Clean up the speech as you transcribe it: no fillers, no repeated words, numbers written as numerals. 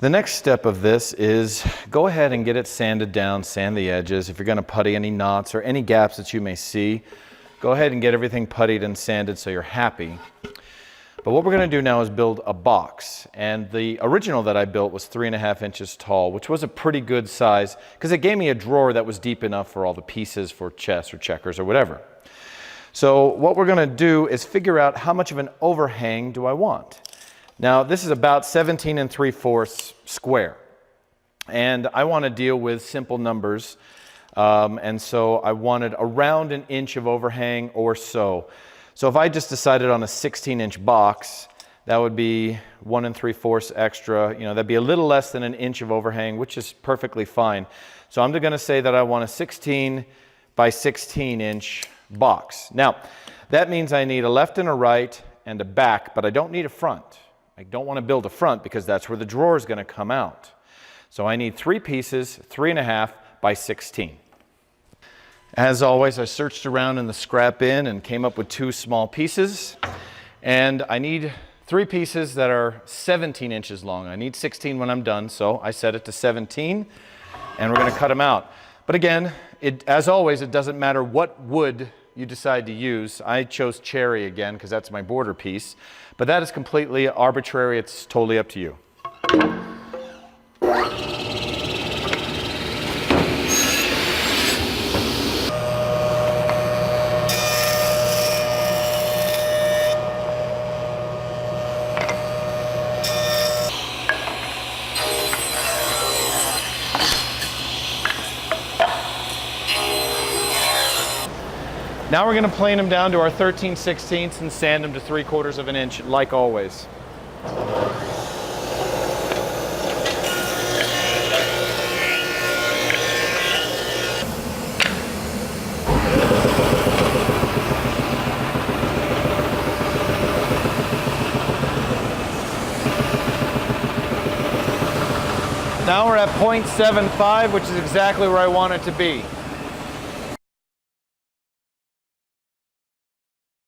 The next step of this is go ahead and get it sanded down, sand the edges. If you're going to putty any knots or any gaps that you may see, go ahead and get everything puttied and sanded so you're happy. But what we're going to do now is build a box. And the original that I built was 3.5 inches tall, which was a pretty good size because it gave me a drawer that was deep enough for all the pieces for chess or checkers or whatever. So what we're going to do is figure out how much of an overhang do I want. Now this is about 17 3/4 square. And I want to deal with simple numbers. And so I wanted around an inch of overhang or so. So if I just decided on a 16-inch box, that would be 1 3/4 extra. You know, that'd be a little less than an inch of overhang, which is perfectly fine. So I'm going to say that I want a 16 by 16-inch box. Now, that means I need a left and a right and a back, but I don't need a front. I don't want to build a front because that's where the drawer is going to come out. So I need 3 pieces, 3.5 by 16. As always, I searched around in the scrap bin and came up with 2 small pieces. And I need 3 pieces that are 17 inches long. I need 16 when I'm done, so I set it to 17, and we're going to cut them out. But again, as always, it doesn't matter what wood you decide to use. I chose cherry again because that's my border piece. But that is completely arbitrary. It's totally up to you. Now we're going to plane them down to our 13/16 and sand them to 3/4 of an inch, like always. Now we're at 0.75, which is exactly where I want it to be.